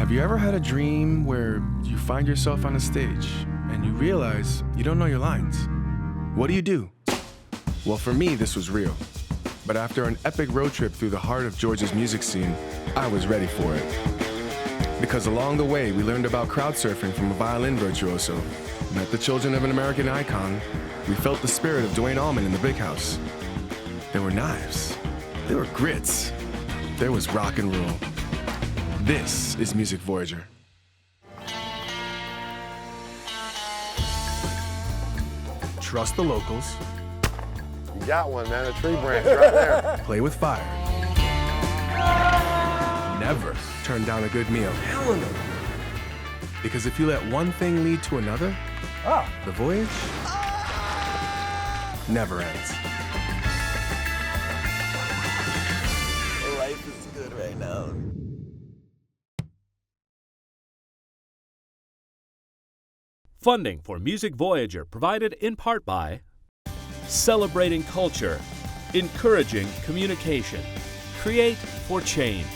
Have you ever had a dream where you find yourself on a stage and you realize you don't know your lines? What do? Well, for me, this was real. But after an epic road trip through the heart of Georgia's music scene, I was ready for it. Because along the way, we learned about crowd surfing from a violin virtuoso, met the children of an American icon, we felt the spirit of Dwayne Allman in the big house. There were knives, there were grits, there was rock and roll. This is Music Voyager. Trust the locals. You got one, man, a tree branch right there. Play with fire. Never turn down a good meal. Telling them. Because if you let one thing lead to another, the voyage never ends. Life is good right now. Funding for Music Voyager provided in part by Celebrating Culture, Encouraging Communication, Create for Change,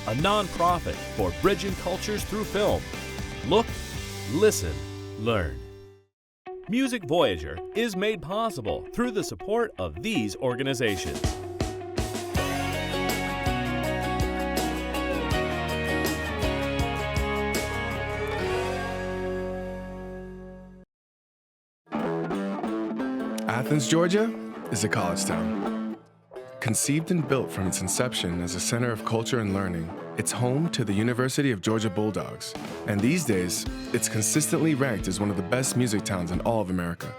a nonprofit for bridging cultures through film. Look, listen, learn. Music Voyager is made possible through the support of these organizations. Athens, Georgia is a college town. Conceived and built from its inception as a center of culture and learning, it's home to the University of Georgia Bulldogs. And these days, it's consistently ranked as one of the best music towns in all of America.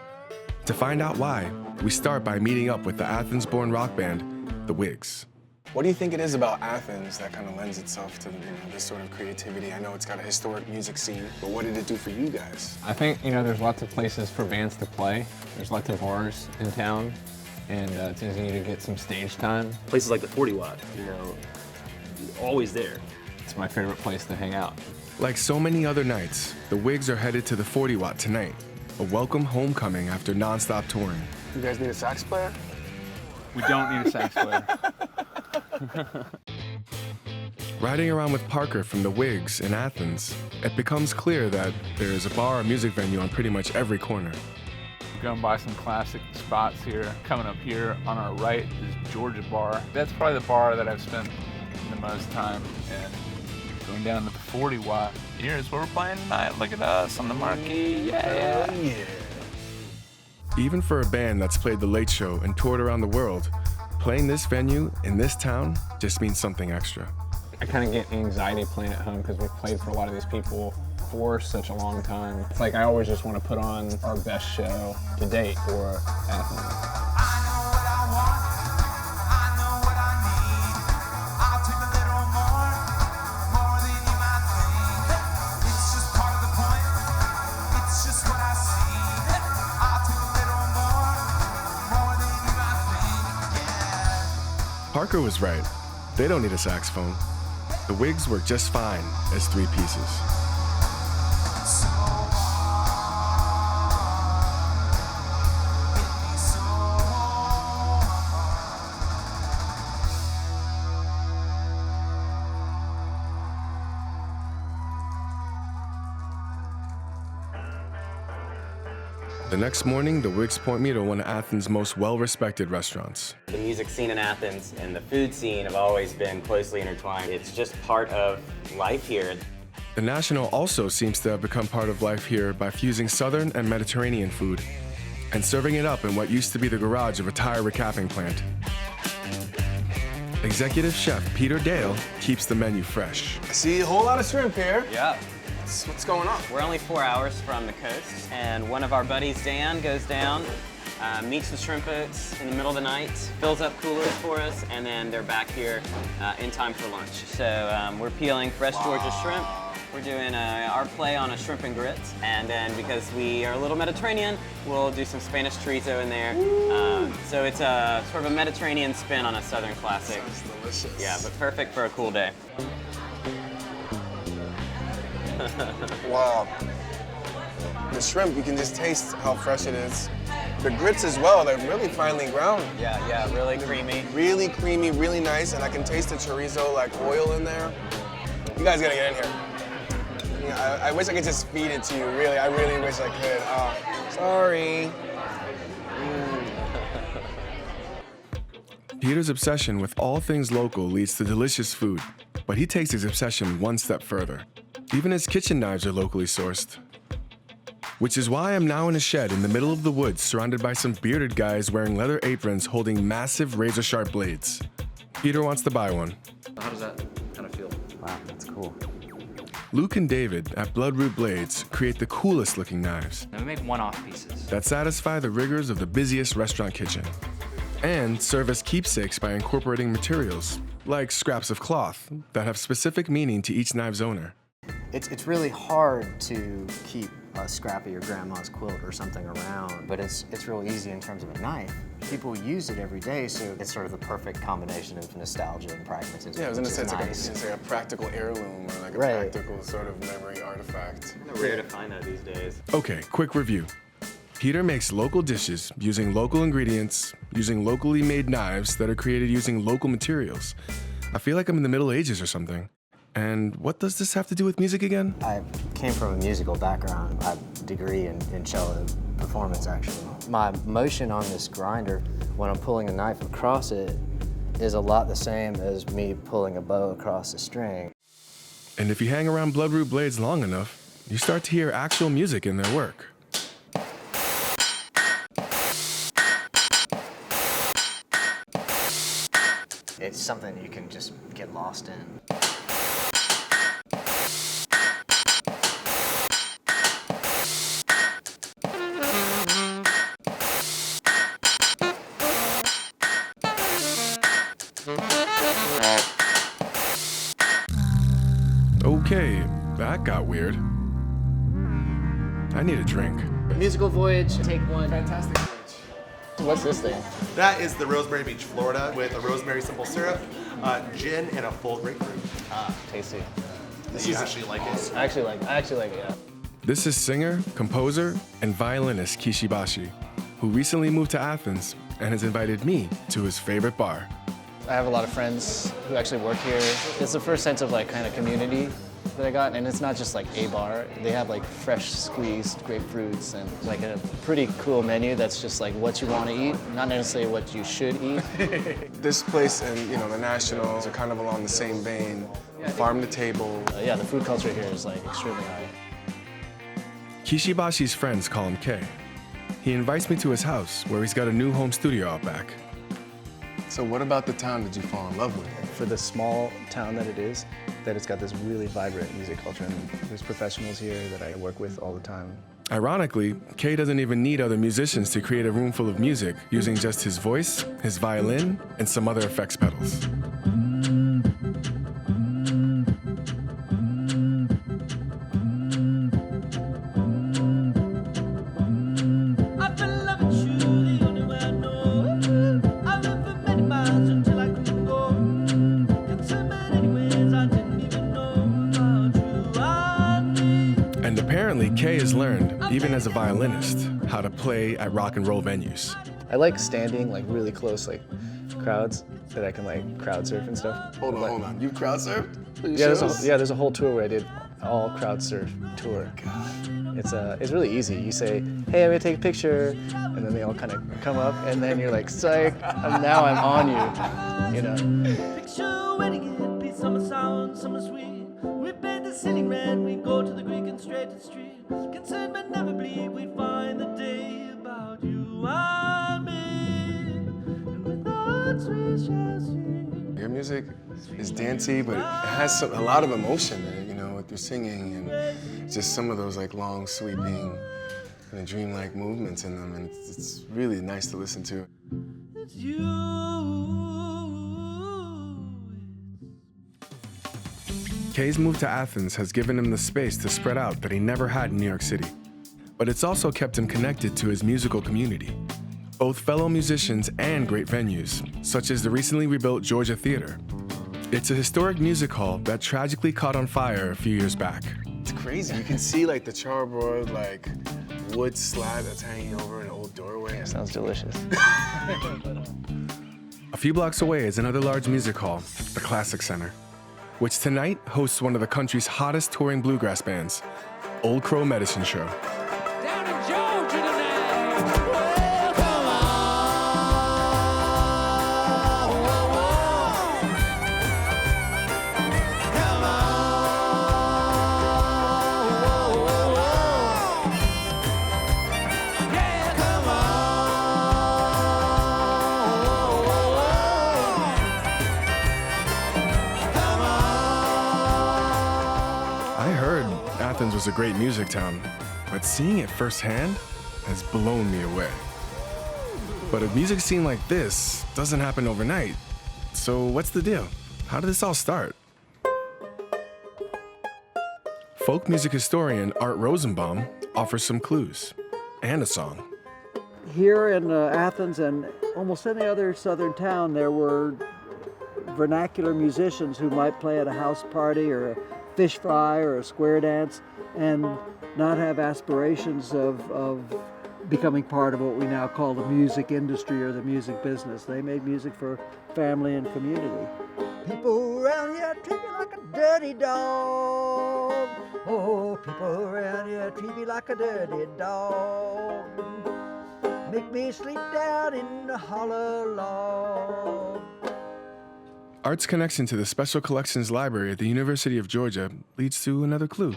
To find out why, we start by meeting up with the Athens-born rock band, the Wigs. What do you think it is about Athens that kind of lends itself to this sort of creativity? I know it's got a historic music scene, but what did it do for you guys? I think, there's lots of places for bands to play. There's lots of bars in town, and it's easy to get some stage time. Places like the 40 Watt, always there. It's my favorite place to hang out. Like so many other nights, the Wigs are headed to the 40 Watt tonight, a welcome homecoming after non-stop touring. You guys need a sax player? We don't need a sax player. Riding around with Parker from the Wigs in Athens, it becomes clear that there is a bar or music venue on pretty much every corner. We're going by some classic spots here. Coming up here on our right is Georgia Bar. That's probably the bar that I've spent the most time in. Going down to the 40 Watt. Here's where we're playing tonight. Look at us on the marquee. Yeah. Even for a band that's played The Late Show and toured around the world, playing this venue in this town just means something extra. I kind of get anxiety playing at home because we've played for a lot of these people for such a long time. It's like I always just want to put on our best show to date for Athens. Parker was right. They don't need a saxophone. The Wigs work just fine as three pieces. The next morning, the Wigs point me to one of Athens' most well-respected restaurants. The music scene in Athens and the food scene have always been closely intertwined. It's just part of life here. The National also seems to have become part of life here by fusing Southern and Mediterranean food and serving it up in what used to be the garage of a tire recapping plant. Executive Chef Peter Dale keeps the menu fresh. I see a whole lot of shrimp here. Yeah. What's going on? We're only 4 hours from the coast, and one of our buddies, Dan, goes down, meets the shrimp boats in the middle of the night, fills up coolers for us, and then they're back here in time for lunch. So we're peeling fresh Georgia shrimp. We're doing our play on a shrimp and grits, and then because we are a little Mediterranean, we'll do some Spanish chorizo in there. So it's a sort of a Mediterranean spin on a Southern classic. Sounds delicious. Yeah, but perfect for a cool day. Wow. The shrimp, you can just taste how fresh it is. The grits as well, they're really finely ground. Yeah, really creamy. Really creamy, really nice, and I can taste the chorizo like oil in there. You guys gotta get in here. Yeah, I wish I could just feed it to you, really. I really wish I could. Oh, sorry. Peter's obsession with all things local leads to delicious food, but he takes his obsession one step further. Even his kitchen knives are locally sourced. Which is why I'm now in a shed in the middle of the woods surrounded by some bearded guys wearing leather aprons holding massive razor-sharp blades. Peter wants to buy one. How does that kind of feel? Wow, that's cool. Luke and David at Bloodroot Blades create the coolest looking knives And we make one-off pieces. that satisfy the rigors of the busiest restaurant kitchen and serve as keepsakes by incorporating materials like scraps of cloth that have specific meaning to each knife's owner. It's really hard to keep a scrap of your grandma's quilt or something around, but it's real easy in terms of a knife. People use it every day, so it's sort of the perfect combination of nostalgia and pragmatism. Yeah, I was gonna say nice. it's like a practical heirloom or like a Right. practical sort of memory artifact. It's rare to find that these days. Okay, quick review. Peter makes local dishes using local ingredients, using locally made knives that are created using local materials. I feel like I'm in the Middle Ages or something. And what does this have to do with music again? I came from a musical background. I have a degree in cello performance, actually. My motion on this grinder when I'm pulling a knife across it is a lot the same as me pulling a bow across a string. And if you hang around Bloodroot Blades long enough, you start to hear actual music in their work. It's something you can just get lost in. Okay, that got weird. I need a drink. Musical Voyage, take one. Fantastic. What's this thing? That is the Rosemary Beach, Florida, with a rosemary simple syrup, gin, and a full grapefruit. Tasty. You actually like it? I actually like it, yeah. This is singer, composer, and violinist Kishibashi, who recently moved to Athens and has invited me to his favorite bar. I have a lot of friends who actually work here. It's the first sense of like kind of community that I got, and it's not just like a bar. They have like fresh squeezed grapefruits and like a pretty cool menu that's just like what you want to eat, not necessarily what you should eat. This place and the Nationals are kind of along the same vein. Farm to table. Yeah, the food culture here is like extremely high. Kishibashi's friends call him K. He invites me to his house where he's got a new home studio out back. So what about the town did you fall in love with? For the small town that it is, that it's got this really vibrant music culture, and there's professionals here that I work with all the time. Ironically, Kay doesn't even need other musicians to create a room full of music using just his voice, his violin, and some other effects pedals. And apparently, Kay has learned, even as a violinist, how to play at rock and roll venues. I like standing like really close, like crowds that I can like crowd surf and stuff. Hold on. You crowd surfed? Yeah, there's a whole tour where I did all crowd surf tour. It's really easy. You say, hey, I'm gonna take a picture, and then they all kind of come up, and then you're like, psych, and now I'm on you, you know? Picture wedding hit, be summer sound, summer sweet. We paid the ceiling rent, we go to the Greek and straight to the street. Concerned but never believe we'd find the day about you and me. And with thoughts we shall see. Your music is dancey, but it has a lot of emotion in it, with your singing and just some of those like long, sweeping, kind of dreamlike movements in them, and it's really nice to listen to. It's you. Kay's move to Athens has given him the space to spread out that he never had in New York City. But it's also kept him connected to his musical community, both fellow musicians and great venues, such as the recently rebuilt Georgia Theater. It's a historic music hall that tragically caught on fire a few years back. It's crazy. You can see like the charbroiled wood slab that's hanging over an old doorway. Sounds delicious. A few blocks away is another large music hall, the Classic Center. which tonight hosts one of the country's hottest touring bluegrass bands, Old Crow Medicine Show. Down in Georgia tonight. Well, come on. Whoa, whoa. Come on. Whoa, whoa. Yeah, come on. Whoa, whoa. Come on. I heard Athens was a great music town, but seeing it firsthand has blown me away. But a music scene like this doesn't happen overnight. So what's the deal? How did this all start? Folk music historian Art Rosenbaum offers some clues and a song. Here in Athens and almost any other southern town, there were vernacular musicians who might play at a house party or a fish fry or a square dance and not have aspirations of becoming part of what we now call the music industry or the music business. They made music for family and community. People around here treat me like a dirty dog. Oh, people around here treat me like a dirty dog. Make me sleep down in the hollow log. Art's connection to the Special Collections Library at the University of Georgia leads to another clue.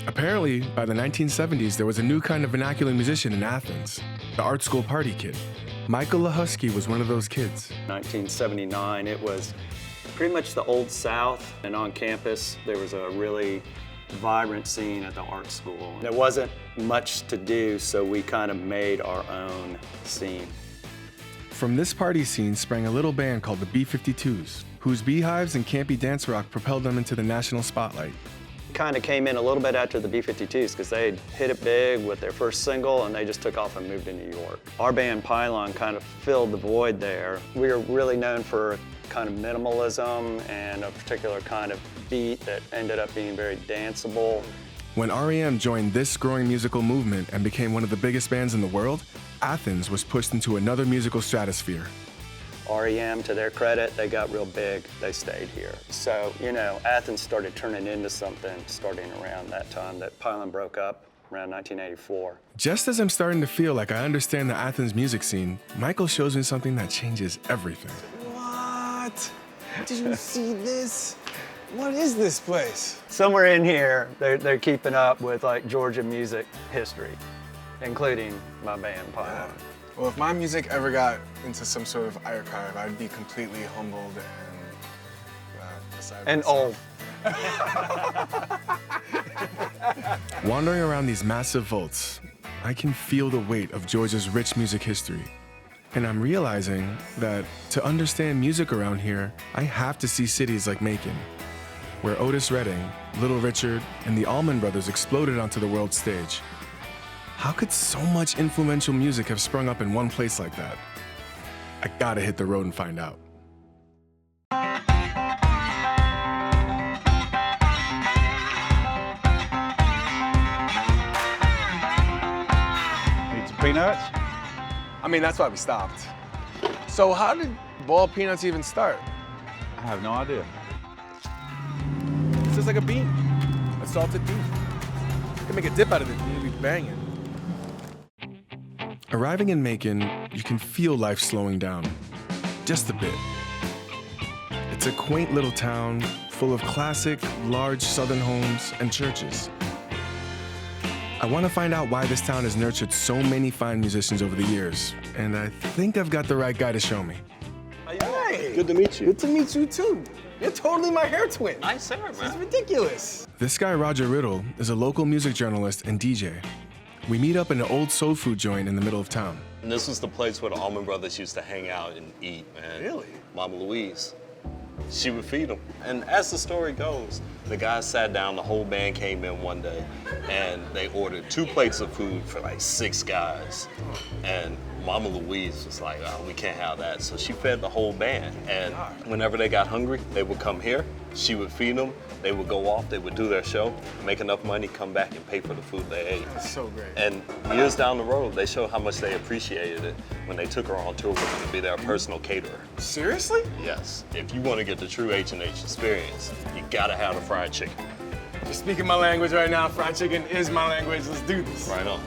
Apparently, by the 1970s, there was a new kind of vernacular musician in Athens, the art school party kid. Michael Lahusky was one of those kids. 1979, it was pretty much the Old South, and on campus, there was a really vibrant scene at the art school. There wasn't much to do, so we kind of made our own scene. From this party scene sprang a little band called the B-52s, whose beehives and campy dance rock propelled them into the national spotlight. Kind of came in a little bit after the B-52s because they hit it big with their first single and they just took off and moved to New York. Our band Pylon kind of filled the void there. We were really known for kind of minimalism and a particular kind of beat that ended up being very danceable. When REM joined this growing musical movement and became one of the biggest bands in the world, Athens was pushed into another musical stratosphere. REM, to their credit, they got real big, they stayed here. So, you know, Athens started turning into something starting around that time that Pylon broke up, around 1984. Just as I'm starting to feel like I understand the Athens music scene, Michael shows me something that changes everything. What? Did you see this? What is this place? Somewhere in here, they're keeping up with like Georgia music history, including my band Pylon. Well, if my music ever got into some sort of archive, I'd be completely humbled and old. Wandering around these massive vaults, I can feel the weight of Georgia's rich music history. And I'm realizing that to understand music around here, I have to see cities like Macon, where Otis Redding, Little Richard, and the Allman Brothers exploded onto the world stage. How could so much influential music have sprung up in one place like that? I gotta hit the road and find out. Need some peanuts? I mean, that's why we stopped. So how did boiled peanuts even start? I have no idea. It's just like a bean, a salted bean. You can make a dip out of it and you'll be banging. Arriving in Macon, you can feel life slowing down, just a bit. It's a quaint little town full of classic, large southern homes and churches. I want to find out why this town has nurtured so many fine musicians over the years, and I think I've got the right guy to show me. Hey! Good to meet you. Good to meet you too. You're totally my hair twin. Nice hair, This man. is ridiculous. This guy, Roger Riddle, is a local music journalist and DJ. We meet up in an old soul food joint in the middle of town. And this was the place where the Allman Brothers used to hang out and eat, man. Really? Mama Louise. She would feed them. And as the story goes, the guys sat down, the whole band came in one day, and they ordered 2 plates of food for like 6 guys. And Mama Louise was like, oh, we can't have that. So she fed the whole band. And whenever they got hungry, they would come here. She would feed them. They would go off. They would do their show, make enough money, come back and pay for the food they ate. That's so great. And years down the road, they showed how much they appreciated it when they took her on tour with them to be their personal caterer. Seriously? Yes. If you want to get the true H&H experience, you gotta have the fried chicken. You're speaking my language right now. Fried chicken is my language. Let's do this. Right on.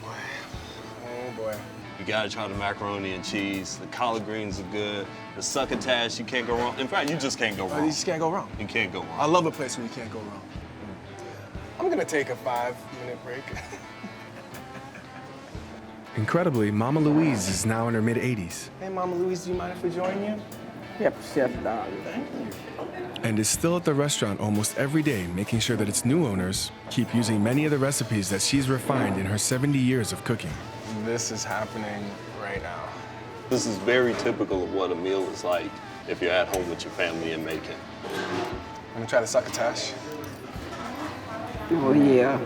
Oh boy. You gotta try the macaroni and cheese. The collard greens are good. The succotash, you can't go wrong. In fact, you just can't go wrong. You just can't go wrong. You can't go wrong. I love a place where you can't go wrong. I'm gonna take a 5-minute break. Incredibly, Mama Louise is now in her mid-80s. Hey, Mama Louise, do you mind if we join you? Yep, Chef Dog. Thank you. And is still at the restaurant almost every day, making sure that its new owners keep using many of the recipes that she's refined in her 70 years of cooking. This is happening right now. This is very typical of what a meal is like if you're at home with your family in Macon. I'm gonna try the succotash. Oh, yeah.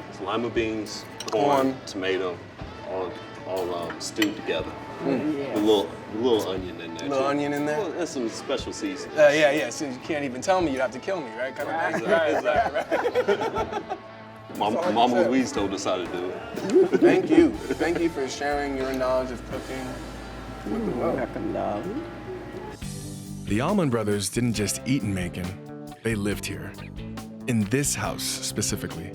It's lima beans, corn, tomato, all stewed together. Yeah. A little onion in there. Little onion in there? Well, there's some special seasoning. Yeah. So you can't even tell me you'd have to kill me, right? Kind of thing. Right. Mama Louise told us how to do it. Thank you. Thank you for sharing your knowledge of cooking with the world. The Allman Brothers didn't just eat in Macon, they lived here. In this house, specifically.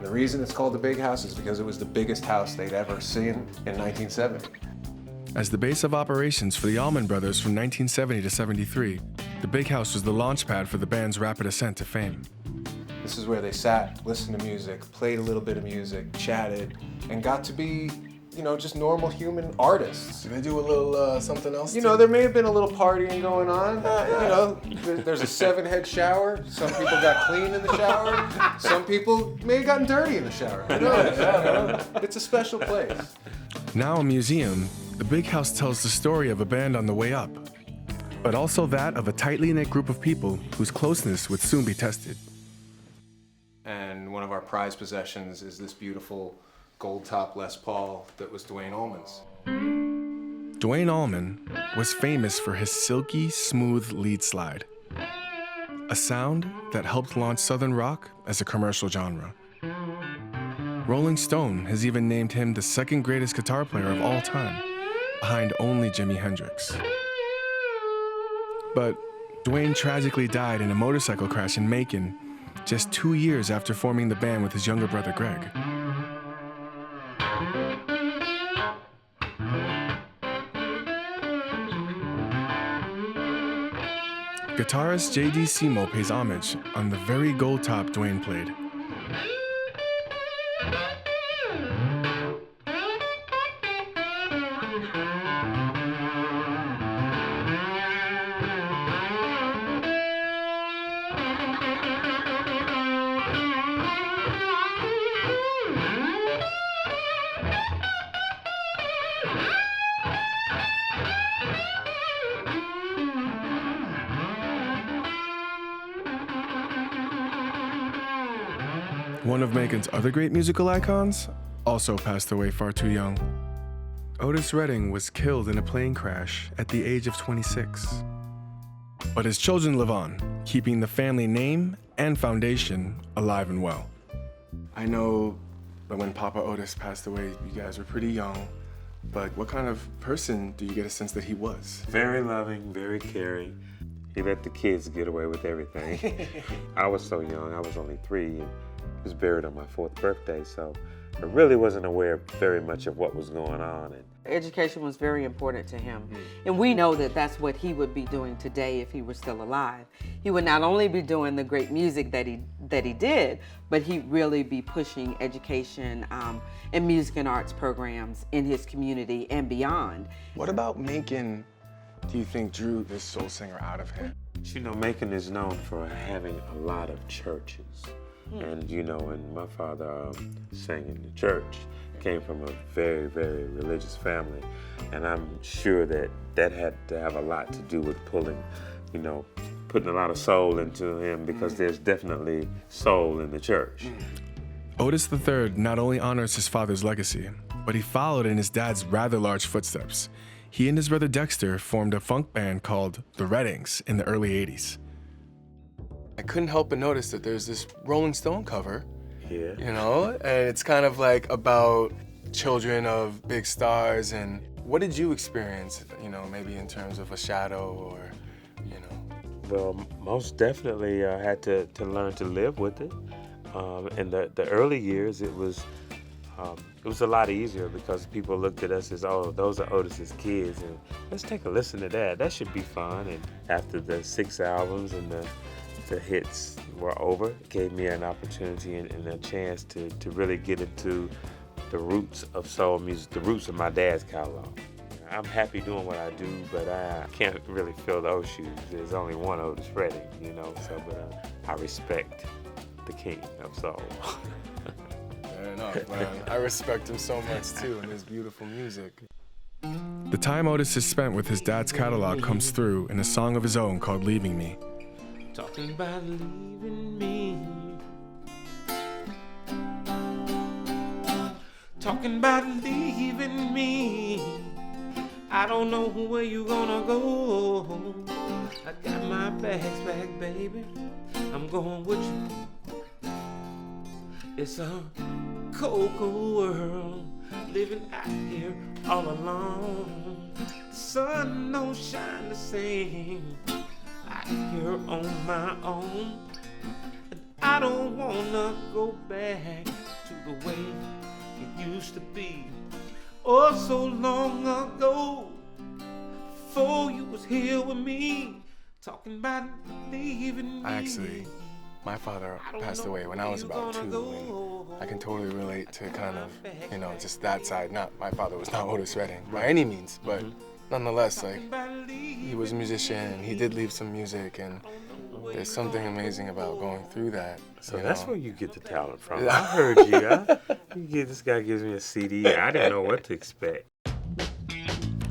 The reason it's called the Big House is because it was the biggest house they'd ever seen in 1970. As the base of operations for the Allman Brothers from 1970 to 73, the Big House was the launch pad for the band's rapid ascent to fame. This is where they sat, listened to music, played a little bit of music, chatted, and got to be, just normal human artists. Did they do a little something else? There may have been a little partying going on. There's a 7-head shower. Some people got clean in the shower. Some people may have gotten dirty in the shower. Who knows? It's a special place. Now a museum, the Big House tells the story of a band on the way up, but also that of a tightly knit group of people whose closeness would soon be tested. And one of our prized possessions is this beautiful gold top Les Paul that was Duane Allman's. Duane Allman was famous for his silky, smooth lead slide, a sound that helped launch Southern rock as a commercial genre. Rolling Stone has even named him the second greatest guitar player of all time, behind only Jimi Hendrix. But Duane tragically died in a motorcycle crash in Macon just 2 years after forming the band with his younger brother Greg. Guitarist J.D. Simo pays homage on the very gold top Duane played. One of Macon's other great musical icons also passed away far too young. Otis Redding was killed in a plane crash at the age of 26. But his children live on, keeping the family name and foundation alive and well. I know that when Papa Otis passed away, you guys were pretty young, but what kind of person do you get a sense that he was? Very loving, very caring. He let the kids get away with everything. I was so young, I was only 3, and he was buried on my 4th birthday, so I really wasn't aware very much of what was going on. Education was very important to him. And we know that that's what he would be doing today if he were still alive. He would not only be doing the great music that he did, but he'd really be pushing education and music and arts programs in his community and beyond. What about Macon do you think drew this soul singer out of him? You know, Macon is known for having a lot of churches. And you know, and my father sang in the church, came from a very, very religious family. And I'm sure that that had to have a lot to do with putting a lot of soul into him, because there's definitely soul in the church. Otis III not only honors his father's legacy, but he followed in his dad's rather large footsteps. He and his brother Dexter formed a funk band called the Reddings in the early 80s. I couldn't help but notice that there's this Rolling Stone cover, Yeah. you know, and it's kind of like about children of big stars. And what did you experience, you know, maybe in terms of a shadow or, you know? Well, most definitely I had to learn to live with it. In the early years, it was a lot easier because people looked at us as, oh, those are Otis's kids, and let's take a listen to that. That should be fun. And after the 6 albums and the hits were over, it gave me an opportunity and a chance to really get into the roots of soul music, the roots of my dad's catalog. I'm happy doing what I do, but I can't really fill those shoes. There's only one Otis Redding, you know, so, but I respect the king of soul. Fair enough, man. I respect him so much too, and his beautiful music. The time Otis has spent with his dad's catalog comes through in a song of his own called Leaving Me. Talking about leaving me. Talking about leaving me. I don't know where you gonna go. I got my bags back, baby. I'm going with you. It's a cold, cold world, living out here all alone. The sun don't shine the same out here on my own. And I don't wanna go back to the way it used to be. Oh, so long ago, before you was here with me, talking about leaving me. My father passed away when I was about 2, and I can totally relate to kind of, you know, just that side. Not, my father was not Otis Redding by any means, but nonetheless, like, he was a musician, and he did leave some music, and there's something amazing about going through that. So that's where you get the talent from. I heard you. This guy gives me a CD, and I didn't know what to expect.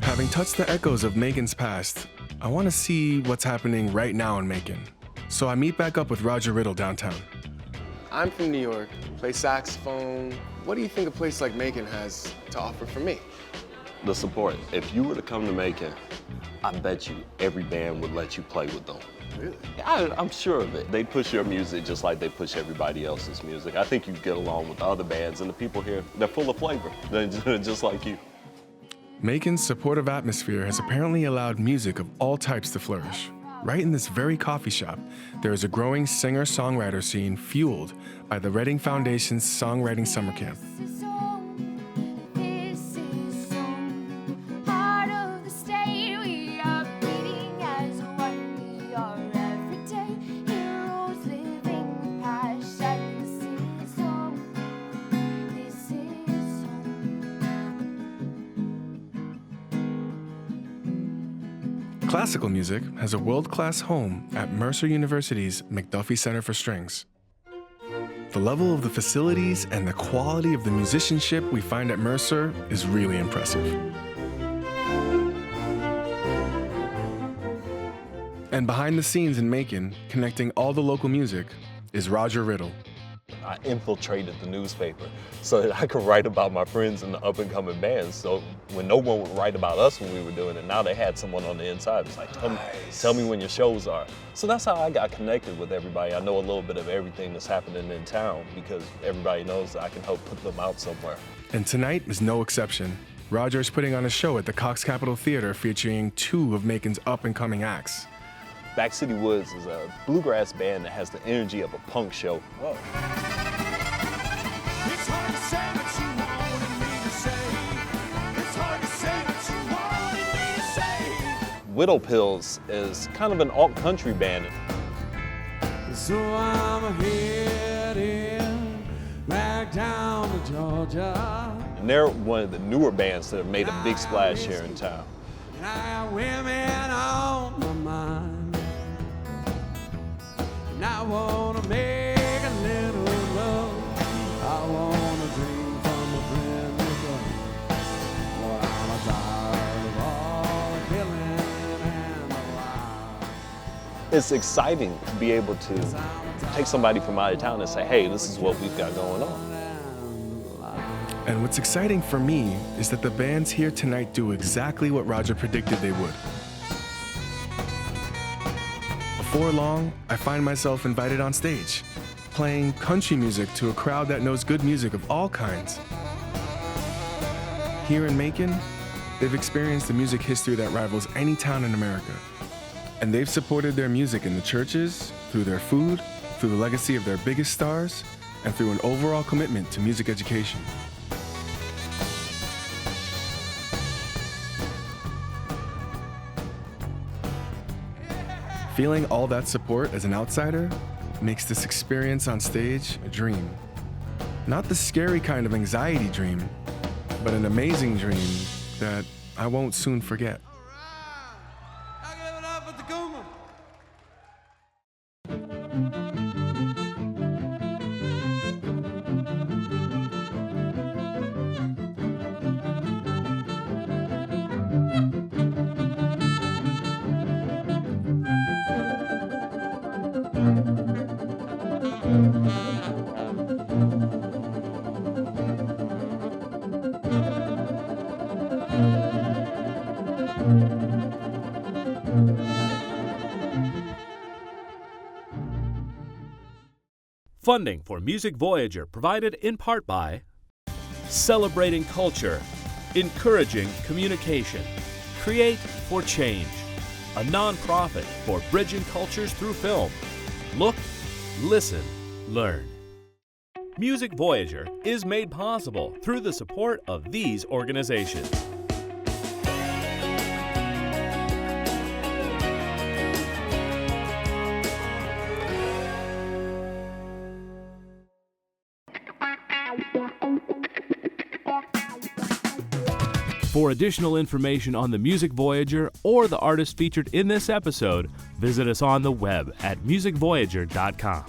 Having touched the echoes of Macon's past, I want to see what's happening right now in Macon. So I meet back up with Roger Riddle downtown. I'm from New York, play saxophone. What do you think a place like Macon has to offer for me? The support. If you were to come to Macon, I bet you every band would let you play with them. Really? I'm sure of it. They push your music just like they push everybody else's music. I think you get along with the other bands, and the people here, they're full of flavor. They're just like you. Macon's supportive atmosphere has apparently allowed music of all types to flourish. Right in this very coffee shop, there is a growing singer-songwriter scene fueled by the Redding Foundation's Songwriting Summer Camp. Classical music has a world-class home at Mercer University's McDuffie Center for Strings. The level of the facilities and the quality of the musicianship we find at Mercer is really impressive. And behind the scenes in Macon, connecting all the local music, is Roger Riddle. I infiltrated the newspaper so that I could write about my friends in the up-and-coming bands. So when no one would write about us when we were doing it, now they had someone on the inside. It's like, tell me when your shows are. So that's how I got connected with everybody. I know a little bit of everything that's happening in town because everybody knows that I can help put them out somewhere. And tonight is no exception. Roger's putting on a show at the Cox Capitol Theater featuring 2 of Macon's up-and-coming acts. Back City Woods is a bluegrass band that has the energy of a punk show. Whoa. It's hard to say what you wanted me to say. It's hard to say what you wanted me to say. Widow Pills is kind of an alt-country band. So I'm heading back down to Georgia. And they're one of the newer bands that have made a big splash here in town. And I got women on my mind. And I wanna make a little love. I wanna dream from a friend with love. Lord, I'm tired of all the killing and the lie. It's exciting to be able to take somebody from out of town and say, hey, this is what we've got going on. And what's exciting for me is that the bands here tonight do exactly what Roger predicted they would. Before long, I find myself invited on stage, playing country music to a crowd that knows good music of all kinds. Here in Macon, they've experienced a music history that rivals any town in America. And they've supported their music in the churches, through their food, through the legacy of their biggest stars, and through an overall commitment to music education. Feeling all that support as an outsider makes this experience on stage a dream. Not the scary kind of anxiety dream, but an amazing dream that I won't soon forget. Funding for Music Voyager provided in part by Celebrating Culture, Encouraging Communication, Create for Change, a nonprofit for bridging cultures through film. Look, listen, learn. Music Voyager is made possible through the support of these organizations. For additional information on the Music Voyager or the artists featured in this episode, visit us on the web at musicvoyager.com.